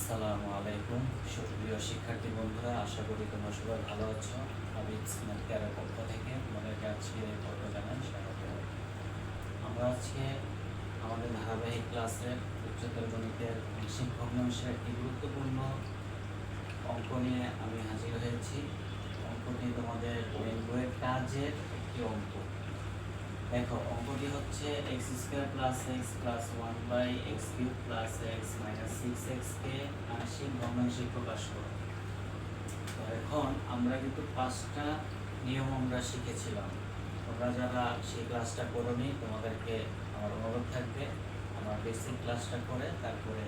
আসসালামু আলাইকুম সুপ্রিয় শিক্ষার্থী বন্ধুরা, আশা করি তোমরা সবাই ভালো আছো। হাবিব স্মার্ট কেয়ারের পক্ষ থেকে তোমাদেরকে আজকে এই পত্র জানাই স্বাগত। আমরা আজকে আমাদের ধারাবাহিক ক্লাসের উচ্চতর গণিতের আংশিক ভগ্নাংশের একটি গুরুত্বপূর্ণ অঙ্ক নিয়ে আমি হাজির হয়েছি। অঙ্কটি তোমাদের বইয়ের কাজের একটি অঙ্ক। দেখো, অঙ্কটি হচ্ছে x square plus x plus one by x cube plus x minus six এক্সকে আংশিক ভগ্নাংশে প্রকাশ করো। তো এখন আমরা কিন্তু 5টা নিয়ম আমরা শিখেছিলাম। তোমরা যারা সেই ক্লাসটা করোনি, তোমাদেরকে আমার অনুরোধ থাকবে আমার বেসিক ক্লাসটা করে তারপরে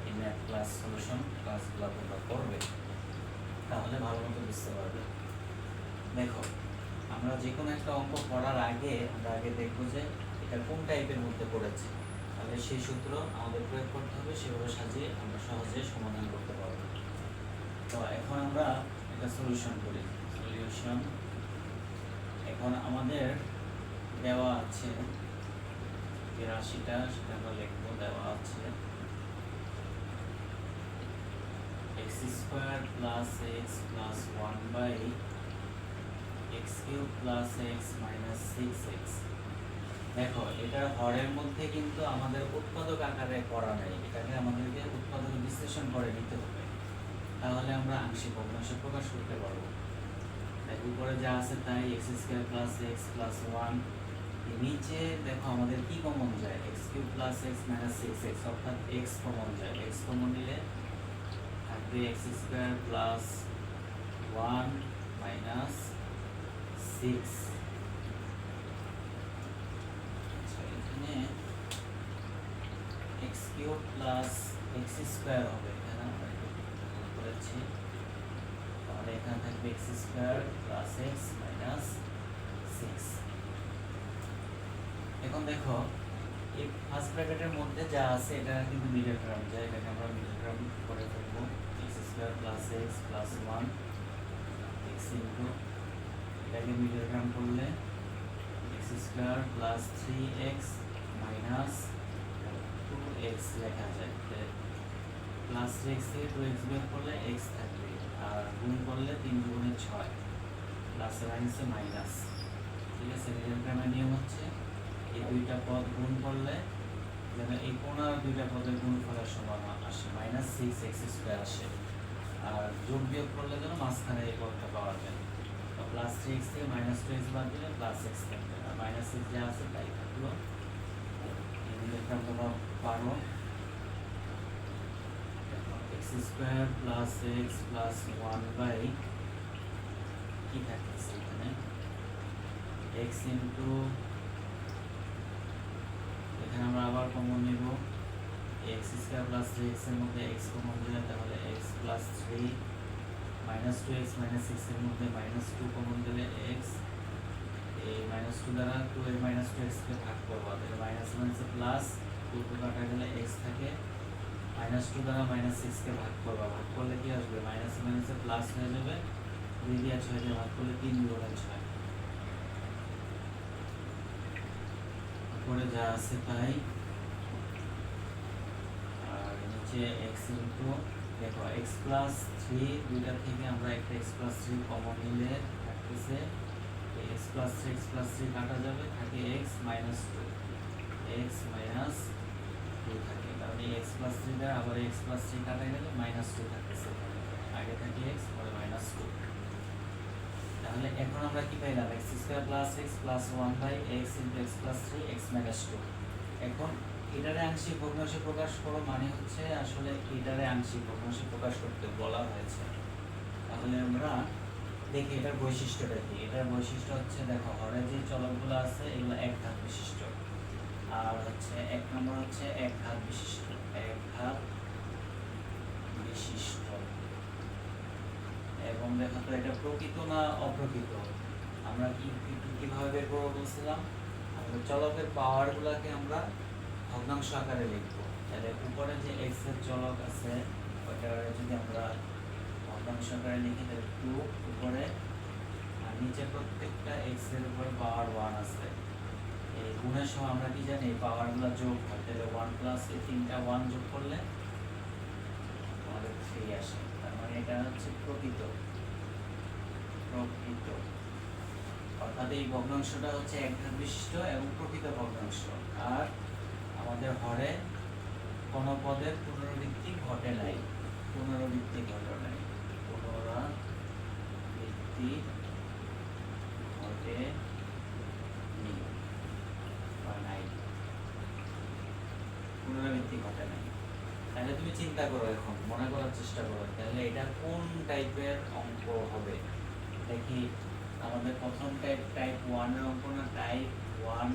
এই ম্যাথ ক্লাস সলিউশন ক্লাসগুলো তোমরা করবে, তাহলে ভালো মতো বুঝতে পারবে। দেখো, আমরা যে কোনো একটা অঙ্ক করার আগে আমরা আগে দেখবো যে এটা কোন টাইপের মধ্যে পড়েছে, তাহলে সেই সূত্র আমাদের প্রয়োগ করতে হবে, সেভাবে সাজিয়ে আমরা সহজে সমাধান করতে পারবো। তো এখন আমরা একটা সলিউশন করি। সলিউশন এখন আমাদের দেওয়া আছে 83টা, সেটা আমরা লিখবো। দেওয়া আছে x square plus x plus one by x cube plus x minus six x. দেখো, এটা হরের মধ্যে কিন্তু আমাদের উৎপাদক আকারে করা নেই, এটাকে আমাদেরকে উৎপাদক বিশ্লেষণ করে নিতে হবে, তাহলে আমরা আংশিক ভগ্নাংশে প্রকাশ করতে পারবো। উপরে যা আছে তাই, x square plus x plus one. নিচে দেখো আমাদের কি কমন যায়, x cube plus x minus six x, অর্থাৎ এক্স কমন যায়। এক্স কমন নিলে থাকবে x square plus one minus six. এখানে x cube plus x square হবে, এখানে আমরা করেছি, তাহলে এখানে থাকবে x square plus x minus six. এখন দেখো, এই ফার্স্ট ব্র্যাকেটের মধ্যে যা আছে এটা কিন্তু মিডল টার্ম যায়, এটাকে আমরা মিডল টার্ম করে ফেলবো। X square plus x plus one x into, এটাকে মিডল টার্ম করলে x square plus three x minus two x লেখা যায়। প্লাস থ্রি এক্স থেকে টু এক্স বের করলে এক্স থাকবে, আর গুণ করলে 3 গুণে 6, প্লাসে মাইনাসে মাইনাস। ঠিক আছে, মিডল টার্মের নিয়ম হচ্ছে এই দুইটা পদ গুণ করলে যেন এই কোণা দুইটা পদের গুণফলের সমান আসে, মাইনাস সিক্স এক্স স্কোয়ার আসে, আর যোগ বিয়োগ করলে যেন মাঝখানে এই পদটা পাওয়া যায়। তো প্লাস থ্রি এক্স থেকে মাইনাস টু এক্স বাদ দিলে প্লাস এক্স থাকবে, আর মাইনাস সিক্স যা আছে তাই থাকলো। এই মিডলটা তোমরা পারো। X square plus x plus one by কি থাকতেছে এখানে এক্স ইন্টু, এখানে আমরা আবার কমন নিব x square plus three x এর মধ্যে এক্স কমন দিলে তাহলে x plus three minus two x minus six এর মধ্যে মাইনাস টু কমন দিলে এক্স, এই মাইনাস টু দ্বারা টু এর মাইনাস টু এক্সকে ভাগ করবো, তাহলে মাইনাস মাইনাসে প্লাস টু টু কাটা গেলে এক্স থাকে, মাইনাস টু দ্বারা মাইনাস সিক্সকে ভাগ করবো, ভাগ করলে কি আসবে, মাইনাস মাইনাসে প্লাস হয়ে যাবে, 2 দিয়ে 6 দিয়ে ভাগ করলে 3 গুণে 6, উপরে যা আছে তাই, আর নিচে এক্স ইন্টু, দেখো এক্স প্লাস থ্রি দুইটা থেকে আমরা একটা এক্স প্লাস থ্রি কমন নিলে থাকতেছে এক্স প্লাস থ্রি কাটা যাবে, থাকে x minus two, x minus two থাকে, কারণ এই এক্স প্লাস থ্রি দ্বারা আবার এক্স প্লাস থ্রি কাটা গেলে মাইনাস টু থাকতেছে, আগে থাকে এক্স পরে মাইনাস টু। তাহলে এখন আমরা কি পাইলাম, x square plus x plus one by x into x plus three x minus two. এখন এটারে আংশিক ভগ্নাংশে প্রকাশ করো মানে হচ্ছে আসলে এটারে আংশিক ভগ্নাংশে প্রকাশ করতে বলা হয়েছে। তাহলে আমরা দেখি এটার বৈশিষ্ট্যটা কি। এটার বৈশিষ্ট্য হচ্ছে, দেখো হরে যে চলকগুলো আছে এগুলো এক ঘাত বিশিষ্ট, আর হচ্ছে এক নম্বর হচ্ছে এক ঘাত বিশিষ্ট, এক ঘাত বিশিষ্ট। এবং দেখো তো এটা প্রকৃত না অপ্রকৃত, আমরা কিভাবে বের করবো বলছিলাম, আমাদের চলকের পাওয়ারগুলোকে আমরা ভগ্নাংশ আকারে লিখবো। তাহলে উপরে যে এক্স এর চলক আছে ওইটা যদি আমরা ভগ্নাংশ আকারে লিখি তাহলে টু উপরে, আর নিচে প্রত্যেকটা এক্স এর উপরে পাওয়ার ওয়ান আছে। এই গুণের সময় আমরা কি জানি, পাওয়ারগুলো যোগ হয়, তাহলে ওয়ান প্লাস এই তিনটা ওয়ান যোগ করলে 1 ভাগে 3 আসে, তার মানে এটা হচ্ছে প্রকৃত। অর্থাৎ এই ভগ্নাংশটা হচ্ছে এক ঘাত বিশিষ্ট এবং প্রকৃত ভগ্নাংশ। আর আমাদের হরে কোন পদের পুনরাবৃত্তি ঘটে নাই, পুনরাবৃত্তি ঘটে নাই তাহলে তুমি চিন্তা করো, এখন মনে করার চেষ্টা করো, তাহলে এটা কোন টাইপের অঙ্ক হবে। দেখি আমাদের প্রথম টাইপ 1 এর অঙ্ক না টাইপ 1।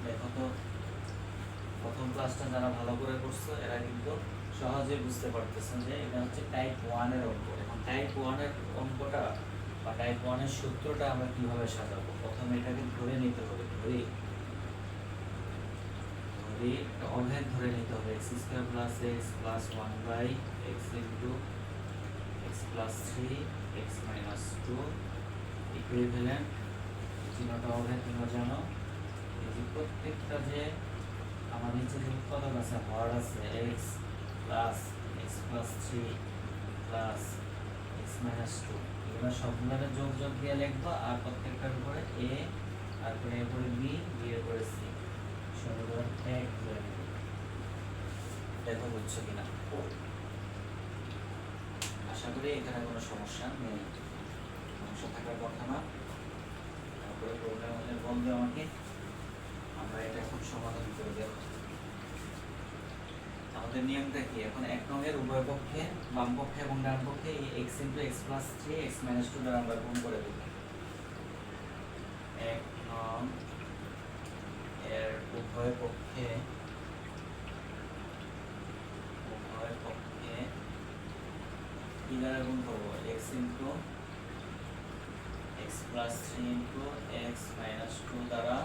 দেখো তো প্রথম ক্লাসটা যারা ভালো করে করছো এরা কিন্তু সহজে বুঝতে পারতেছেন যে এটা হচ্ছে টাইপ 1 এর অঙ্ক। এখন টাইপ 1 এর অঙ্কটা বা টাইপ 1 এর সূত্রটা আমরা কিভাবে সাজাবো, প্রথমে এটাকে ধরে নিতে হবে। অভেদ ধরে নিতে হবে, x square plus x plus 1/x into x plus 3 x minus 2 equivalent. চিহ্নটা অভেদ তোমরা জানো। এই যে প্রত্যেকটা যে আমার নিচে যে উৎপাদক আছে, হর আছে x plus x plus 3 plus x minus 2, এগুলো সবগুলোর যোগ দিয়ে লিখবো আর প্রত্যেকটার উপরে a, তারপরে এর উপরে b, b এর উপরে c, সমীকরণ 1 ধরে নিব। দেখো বুঝছো কিনা, আশা করি এখানে কোনো সমস্যা নেই, সমস্যা থাকার কথা না। তারপরে প্রবলেম হলে বলবে আমাকে, আমরা এটা এখন সমাধান করে দেব। আমাদের নিয়মটা কি, এখন এক নংয়ের উভয় পক্ষে বাম পক্ষে এবং ডান পক্ষে এই x into x plus 3 x minus 2 দ্বারা আমরা গুণ করে দেব। এক নং এর উভয় পক্ষে কি দ্বারা গুণ করব, x into x plus 3 into x minus 2 দ্বারা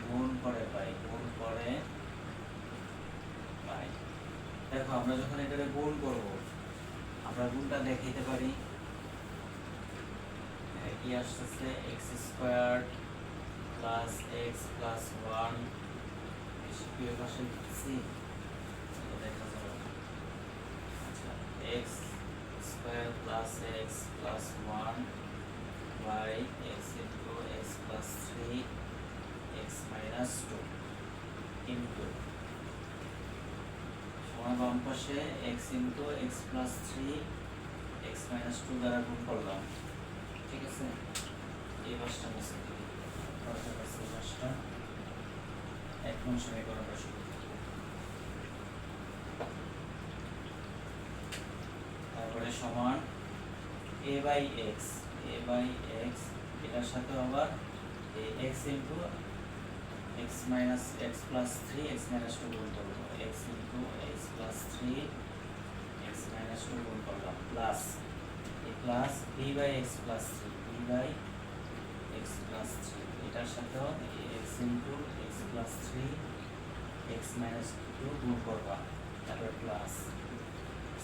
গুণ করে পাই। দেখো আমরা যখন এটাকে গুণ করব, আমরা গুণটা দেখাইতে পারি কি আসছে, x square plus x plus 1 এর পাশে লিখছি, দেখা যাবে। আচ্ছা, x square plus x plus 1 by x into x plus 3 x minus 2 into বাম পাশে x into x plus 3 x minus 2 দ্বারা গুণ করলাম। ঠিক আছে, এই পাশটা মুছে দিই, এই পাশটা এক নং সমীকরণটা শুরু করব। তারপরে সমান a বাই x, এটার সাথে আবার x into x minus x plus 3 x minus 2 গুণ করব, x into x plus 3 x minus 2 গুণ করলাম, প্লাস এই plus b by x plus 3, b by x plus 3, এটার সাথে x into x plus 3 x minus 2 গুণ করবা, তারপর plus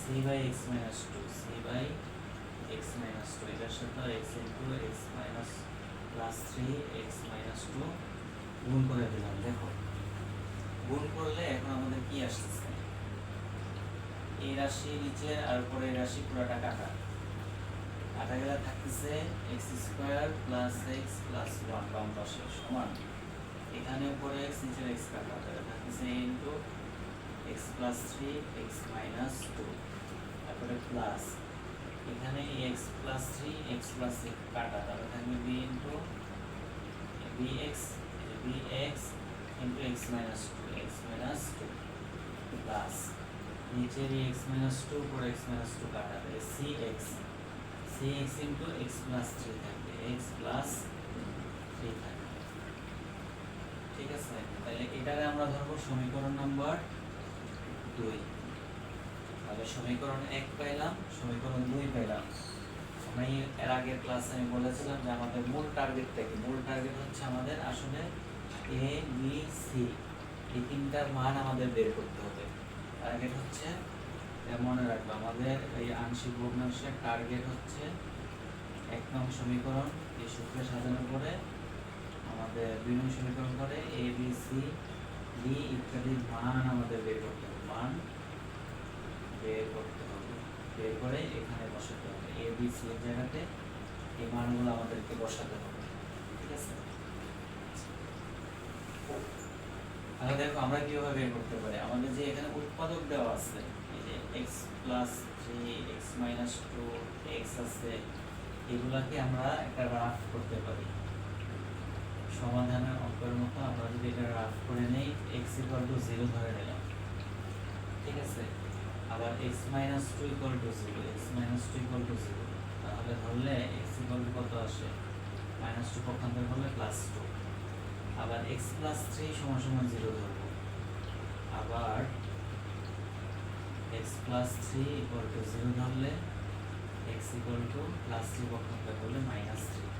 c by x minus 2, c by x minus 2, এটার সাথে x into x minus plus 3 x minus 2 গুণ করে দিলাম। দেখো গুণ করলে এখন আমাদের কি আসছে, এই রাশি নিচে আর উপরে এই রাশি পুরোটা কাটা গেলে থাকতেছে x square plus x plus 1 বাম পাশে সমান, এখানে উপরে x নিচে x কাটা, তাহলে থাকতেছে a into x plus 3 x minus 2, তারপরে প্লাস এখানে x প্লাস 3 x প্লাস 6 কাটা, তাহলে থাকবে b into bx into x minus 2 plus নিচের x minus 2 উপর x minus 2 কাটা যাবে cx into x plus 3 থাকবে, x plus 3 থাকবে। ঠিক আছে, তাহলে এটাকে আমরা ধরবো সমীকরণ নাম্বার 2। তাহলে সমীকরণ 1 পাইলাম, সমীকরণ 2 পাইলাম। আমি এর আগের ক্লাসে আমি বলেছিলাম যে আমাদের মূল টার্গেটটা কি, মূল টার্গেট হচ্ছে আমাদের আসলে a b c এই তিনটার মান আমাদের বের করতে হবে। টার্গেট হচ্ছে, মনে রাখবো আমাদের এই আংশিক ভগ্নাংশের টার্গেট হচ্ছে 1 নং সমীকরণ এই সূত্রে সাজানোর পরে আমাদের 2 নং সমীকরণ করে a b c d ইত্যাদির মান আমাদের বের করতে হবে, মান বের করতে হবে, বের করে এখানে বসাতে হবে, এ বি সি এর জায়গাতে এই মানগুলো আমাদেরকে বসাতে হবে। ঠিক আছে, তাহলে দেখো আমরা কিভাবে বের করতে পারি। আমাদের যে এখানে উৎপাদক দেওয়া আছে, এই যে x plus 3 x minus 2 x আছে, এগুলাকে আমরা একটা রাফ করতে পারি। সমাধানের অঙ্কের মতো আমরা যদি এটা রাফ করে নেই, x ইকুয়াল টু 0 ধরে নিলাম। ঠিক আছে, আবার x minus 2 equal to 0, x minus 2 equal to 0, তাহলে ধরলে x ইকুয়াল টু কত আসে, মাইনাস 2 পক্ষান্তর করলে প্লাস 2। আবার x প্লাস 3 সমান সমান 0 ধরবো, আবার x প্লাস 3 ইকুয়াল টু 0 ধরলে x ইকুয়াল টু প্লাস 3 পক্ষান্তর করলে মাইনাস 3।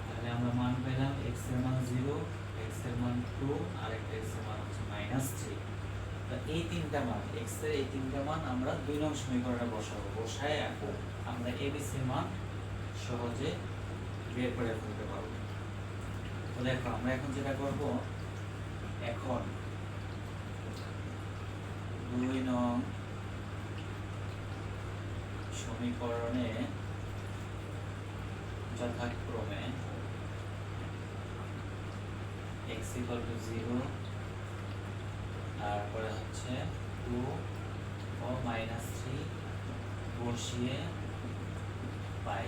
তাহলে আমরা মান পেলাম x এর মান 0, x এর মান 2, আর একটা x এর মান হচ্ছে মাইনাস 3। তো এই তিনটা মান, x এর এই তিনটা মান আমরা 2 নং সমীকরণে বসাবো, বসায় আমরা abc এর মান সহজে বের করে ফেলতে পারবো। তো দেখো আমরা এখন যেটা করব, এখন 2 নং সমীকরণে যথাক্রমে x equal to 0, তারপরে হচ্ছে 2 ও মাইনাস 3 বসিয়ে পাই।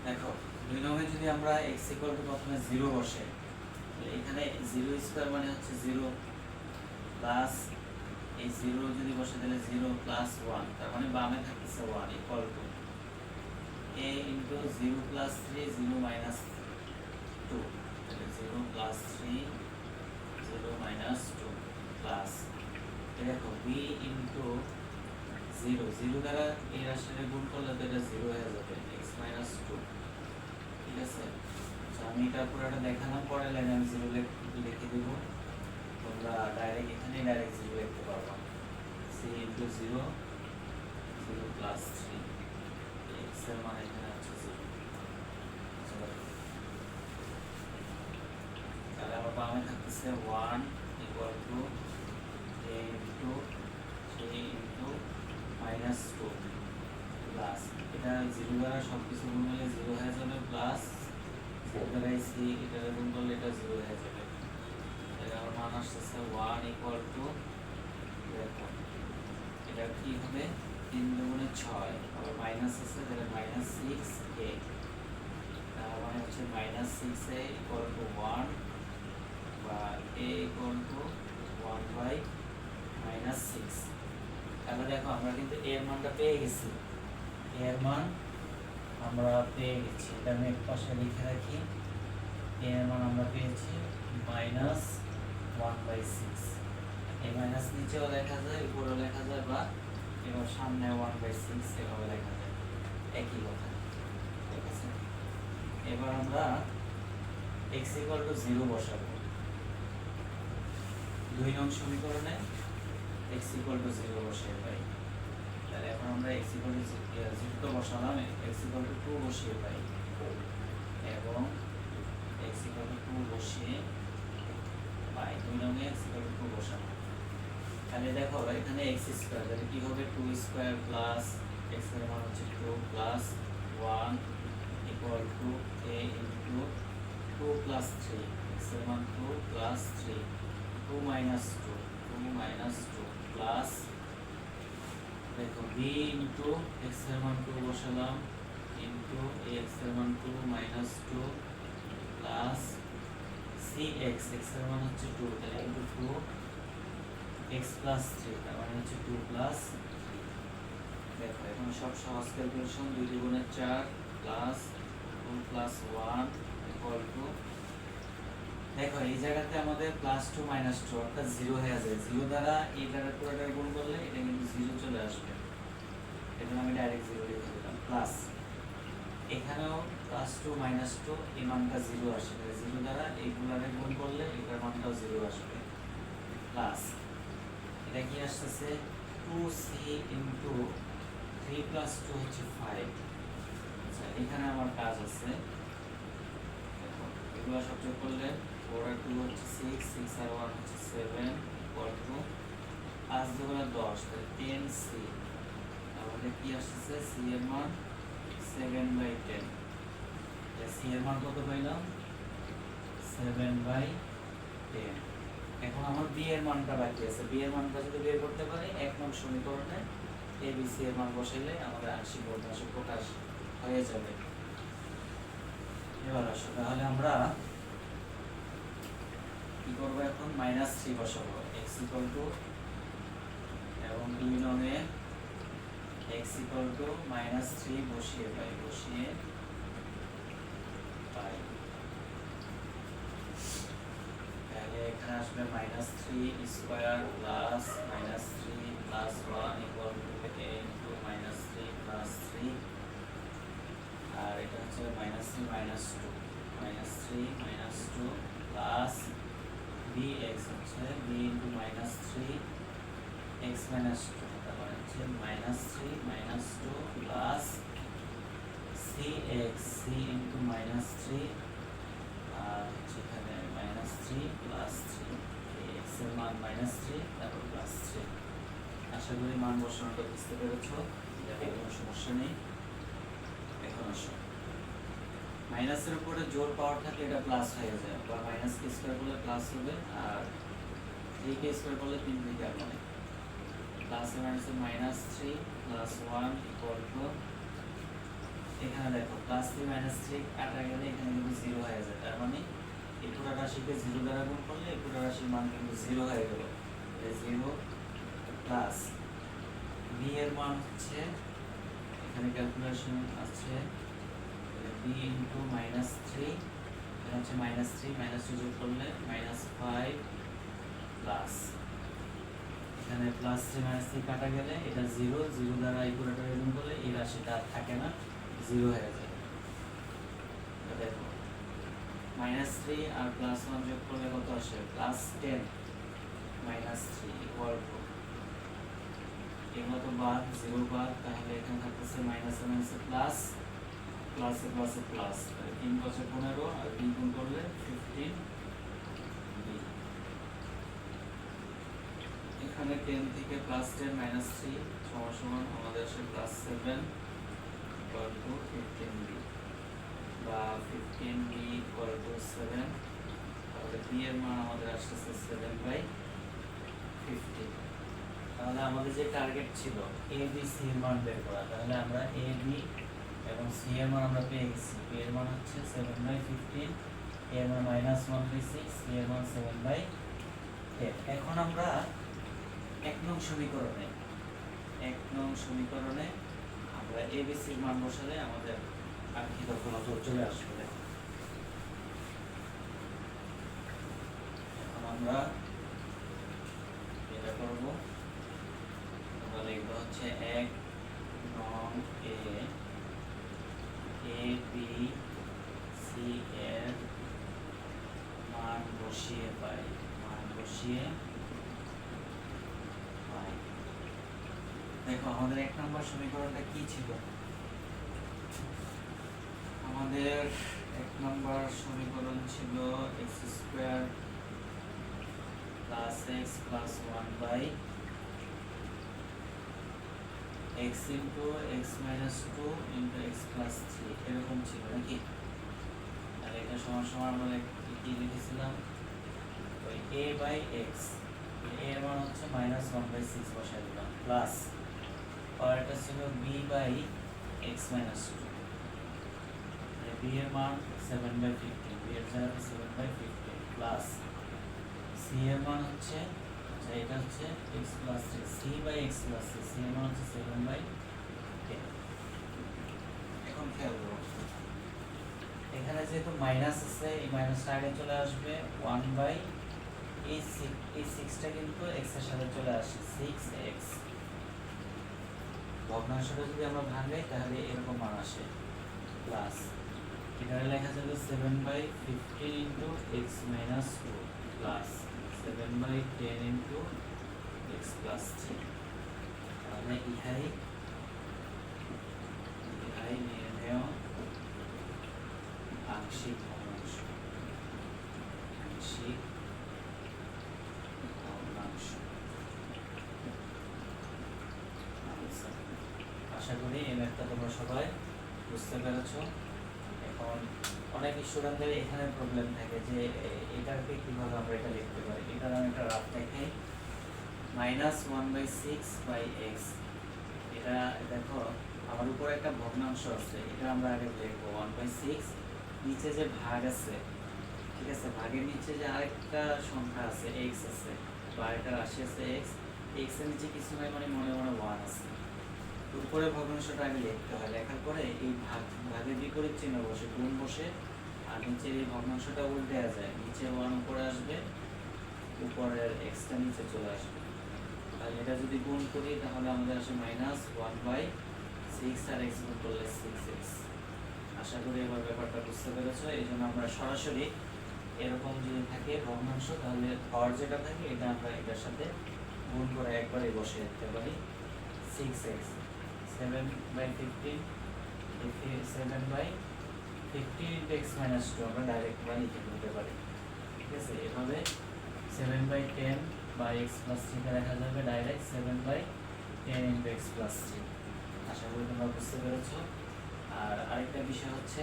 দেখো 2 নংয়ে যদি আমরা x equal to প্রথমে 0 বসে, তাহলে এখানে 0 স্কয়ার মানে হচ্ছে 0 প্লাস এই 0 যদি বসে তাহলে 0 প্লাস 1, তার মানে বামে থাকতেছে 1 equal to a into 0 plus 3 0 minus 2, তাহলে 0 প্লাস 3 0 মাইনাস 2 প্লাস দেখো b ইনটু 0 0 দ্বারা এই রাশিটা গুণ করলে তো এটা 0 হয়ে যাবে, x মাইনাস 2। ঠিক আছে, তো আমি এটা পুরোটা দেখালাম, পরের লাইনে আমি 0 লিখে দেব, তোমরা ডাইরেক্ট এখানে ডাইরেক্ট 0 লিখতে পারবে। c ইনটু 0 0 প্লাস 3, x এর মান এখানে আছে 0। তাহলে আমার বামে থাকতেছে 1 equal to a into 3 into minus 2 plus এটা 0 দ্বারা সব কিছু গুণ করলে 0 হয়ে যাবে, প্লাস 0 দ্বারা c এটা গুণ করলে এটা 0 হয়ে যাবে। তাহলে আমার মান আসছে 1 ইকুয়াল টু, দেখো এটা কি হবে, 3 দুগুণে 6, আবার মাইনাস আছে তাহলে মাইনাস 6a, তার মানে হচ্ছে মাইনাস 6a ইকুয়াল টু 1 বা a equal to 1 by minus 6। তাহলে দেখো আমরা কিন্তু a এর মানটা পেয়ে গেছি, a এর মান আমরা পেয়ে গেছি, এটা আমি এক পাশে লিখে রাখি। a এর মান আমরা পেয়েছি মাইনাস 1 বাই 6, এই মাইনাস নিচেও লেখা যায়, উপরেও লেখা যায়, বা এবার সামনে 1 বাই 6 এভাবে লেখা যায়, একই কথা। ঠিক আছে, এবার আমরা x ইকুয়াল টু 0 বসাবো 2 নং সমীকরণে, x ইকুয়াল টু 0 বসিয়ে পাই। তাহলে এখন আমরা x ইকুয়াল টু 0 তো বসালাম, x ইকুয়াল টু 2 বসিয়ে পাই, এবং x ইকুয়াল টু 2 বসিয়ে পাই, 2 নংয়ে x ইকুয়াল টু 2 বসাবো। তাহলে দেখো এখানে x স্কয়ার, তাহলে কি হবে 2 স্কয়ার প্লাস x এর মান হচ্ছে 2 plus 1 equal to a into 2 plus 3, x এর মান 2 প্লাস 3 2 মাইনাস 2 2 মাইনাস 2 প্লাস দেখো b ইনটু x এর মান 2 বসালাম ইনটু x এর মান 2 মাইনাস 2 প্লাস cx, x এর মান হচ্ছে 2, তাহলে ইনটু 2 x প্লাস 3, তার মানে হচ্ছে 2 প্লাস 3। দেখো এখন সব সহজ ক্যালকুলেশন, 2 দুগুণে 4 প্লাস 2 প্লাস 1 ইকুয়াল টু, দেখো এই জায়গাতে আমাদের প্লাস 2 মাইনাস 2 অর্থাৎ 0 হয়ে যায়, 0 দ্বারা এই দ্বারা পুরোটা গুণ করলে এটা কিন্তু 0 চলে আসবে, এটা আমি ডাইরেক্ট 0 লিখে দিলাম, প্লাস এখানেও প্লাস 2 মাইনাস 2 এই মানটা 0 আসবে, 0 দ্বারা এইগুলারে গুণ করলে এটার মানটাও 0 আসবে, প্লাস এটা কি আসছে 2c ইনটু 3 প্লাস 2 হচ্ছে 5। আচ্ছা এখানে আমার কাজ আছে, দেখো এগুলো সব যোগ করলে 4 আর 2 হচ্ছে 6, 6 আর 1 হচ্ছে 7 ইকুয়াল টু, 5 দুগুণে 10, তাহলে 10c, তাহলে কি আসছে c এর মান 7/10, c এর মান কত পাইলাম 7/10। এখন আমার b এর মানটা বাকি আছে, b এর মানটা যদি বের করতে পারি 1 নং সমীকরণে a b c এর মান বসাইলে আমাদের আংশিক ভগ্নাংশ প্রকাশ হয়ে যাবে। এবার আসো তাহলে আমরা কি করব, এখন -3 বসাবো x = এবং 2 নং এ x = -3 বসিয়ে পাই তাহলে এখানে আসবে -3 স্কয়ার প্লাস -3 প্লাস 1 = a * -3 + 3, আর এটা হচ্ছে -3 - 2 প্লাস bx হচ্ছে b * -3 x - 2, তারপর হচ্ছে -3 - 2 প্লাস cx c * -3, আর হচ্ছে এখানে -3 প্লাস 3, x এর মান -3 তারপর প্লাস 3। আশা করি মান বসানোটা বুঝতে পেরেছো, যাতে কোনো সমস্যা নেই। এখন আসো মাইনাসের উপরে জোর পাওয়ার থাকলে এটা প্লাস হয়ে যায়, বা মাইনাস কে স্কয়ার করলে প্লাস হবে, আর 3 কে স্কয়ার করলে 3 থেকে আর মানে প্লাস এর মাইনাসে -3 প্লাস 1 = এখানে দেখো +3 - 3 কাটা গেলে এখানে কিন্তু 0 হয়ে যায়, তার মানে এই পুরো রাশিকে 0 দ্বারা গুণ করলে এই পুরো রাশির মান কিন্তু 0 হয়ে গেল। এই 0 প্লাস b এর মান হচ্ছে এখানে ক্যালকুলেশন আছে b * -3, এটা হচ্ছে -3 - 2 যোগ করলে -5 প্লাস এখানে +3 - 3 কাটা গেলে এটা 0 দ্বারা এই পুরোটা গুণ করলে এই রাশিটা আর থাকে না, 0 হয়ে যায়। এটা দেখো -3 আর +1 যোগ করলে কত আসে +10 -3 = এগুলো তো বাদ, 0 বাদ, তাহলে এখানে থাকতেছে মাইনাস প্লাস প্লাসে প্লাসে প্লাস, 3 × 5 = 15 আর b গুণ করলে 15b। এখানে 10 থেকে +10 - 3 সমান আমাদের আসে +7 = 15b, বা 15b = 7, তাহলে b এর মান আমাদের আসছে 7/15। তাহলে আমাদের যে টার্গেট ছিল a b c এর মান বের করা, তাহলে আমরা a b এবং c এর মান আমরা পেয়ে গেছি। b এর মান হচ্ছে 7/15, a এর মান -1/6, c এর মান 7/10। এখন আমরা 1 নং সমীকরণে আমরা a b c এর মান বসালে আমাদের কাঙ্ক্ষিত ফলাফল চলে আসবে। দেখো এখন আমরা এটা করব, আমরা লিখব হচ্ছে 1 নং এ b c এর মান বসিয়ে পাই। দেখো আমাদের 1 নম্বর সমীকরণটা কি ছিল, আমাদের 1 নম্বর সমীকরণ ছিল x² + x + 1/x * x - 2 * x + 3 এরকম ছিল নাকি? তাহলে এটা সমান আমরা কি লিখেছিলাম, ওই a/x, a এর মান হচ্ছে -1/6 বসাই দিলাম, প্লাস পরেরটা ছিল b/x - 2, b এর মান 7/15, b এর জায়গায় 7/15 প্লাস c এর মান হচ্ছে, এটা হচ্ছে x + 3, c/x + 3, c এর মান হচ্ছে 7/10। এখন খেয়াল করো এখানে যেহেতু মাইনাস আছে, এই মাইনাসটা আগে চলে আসবে 1/, এই 6টা কিন্তু x এর সাথে চলে আসে 6x। ভগ্নাংশটা যদি আমরা ভাঙাই তাহলে এরকম মান আসে, প্লাস এখানে লেখা যাবে 7/15 * x - 2 প্লাস 7/10 * x + 3। তাহলে ইহাই নির্ণেয় আংশিক ভগ্নাংশ। তোমরা সবাই বুঝতে পেরেছো। এখন অনেক স্টুডেন্টদের এখানে প্রবলেম থাকে যে এটাকে কীভাবে আমরা এটা লিখতে পারি। এটার আমি একটা রাফ দেখাই, -1/6/x। এটা দেখো আমার উপরে একটা ভগ্নাংশ আছে, এটা আমরা আগে লিখবো 1/6, নিচে যে ভাগ আছে, ঠিক আছে, ভাগের নিচে যে আরেকটা সংখ্যা আছে x আছে, বা আরেকটা রাশি আছে x, x এর নিচে কিছু নাই মানে মনে মনে 1 আছে। উপরে ভগ্নাংশটা আগে লিখতে হয়, লেখার পরে এই ভাগের বিপরীত চিহ্ন বসে গুণ বসে, আর নিচের এই ভগ্নাংশটা উল্টে যায়, নিচে 1 উপরে আসবে, উপরের xটা নিচে চলে আসবে। তাহলে এটা যদি গুণ করি তাহলে আমাদের আসে -1/6 আর x গুণ করলে 6x। আশা করি এবার ব্যাপারটা বুঝতে পেরেছো। এই জন্য আমরা সরাসরি এরকম যদি থাকে ভগ্নাংশ, তাহলে হর যেটা থাকে এটা আমরা এটার সাথে গুণ করে একবারে বসে দিতে পারি। 6x 7/15, 7/15 x - 2 আমরা ডাইরেক্ট লিখে নিতে পারি, ঠিক আছে। এভাবে 7/10 বা x + 3 কে লেখা যাবে ডাইরেক্ট 7/10 × x + 3। আশা করি তোমরা বুঝতে পেরেছো। আর আরেকটা বিষয় হচ্ছে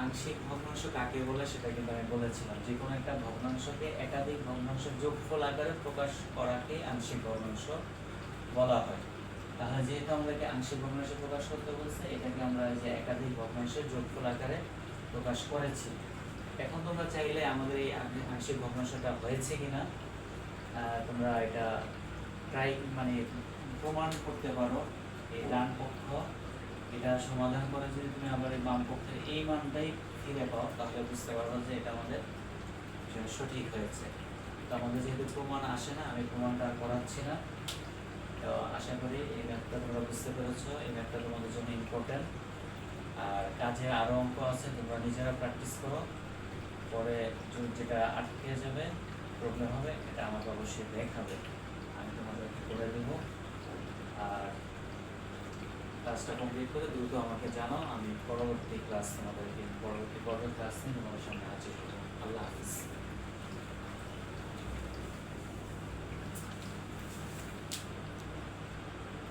আংশিক ভগ্নাংশ কাকে বলে সেটা কিন্তু আমি বলেছিলাম। যে কোনো একটা ভগ্নাংশকে একাধিক ভগ্নাংশের যোগফল আকারে প্রকাশ করাকে আংশিক ভগ্নাংশ বলা হয়। তাহলে যেহেতু আমাদেরকে আংশিক ভগ্নাংশে প্রকাশ করতে বলছে, এটাকে আমরা এই যে একাধিক ভগ্নাংশের যোগফল আকারে প্রকাশ করেছি। এখন তোমরা চাইলে আমাদের এই আংশিক ভগ্নাংশটা হয়েছে কিনা তোমরা এটা মানে প্রমাণ করতে পারো। এই ডান পক্ষ এটা সমাধান করে যদি তুমি আবার এই বাম পক্ষের এই মানটাই ফিরে পাও, তাহলে বুঝতে পারবো যে এটা আমাদের সঠিক হয়েছে। তো আমাদের যেহেতু প্রমাণ আসে না, আমি প্রমাণটা করাচ্ছি না। তো আশা করি এই ম্যাথটা তোমরা বুঝতে পেরেছো। এই ম্যাথটা তোমাদের জন্য ইম্পর্টেন্ট। আর কাজে আরও অঙ্ক আছে, তোমরা নিজেরা প্র্যাকটিস করো। পরে যেটা আটকে যাবে, প্রবলেম হবে, এটা আমাকে অবশ্যই দেখাবে, আমি তোমাদেরকে করে দেবো। আর ক্লাসটা কমপ্লিট করে দ্রুত আমাকে জানাও, আমি পরবর্তী পর্বের ক্লাস নিয়ে তোমাদের সামনে হাজির হবো। আল্লাহ হাফিজ।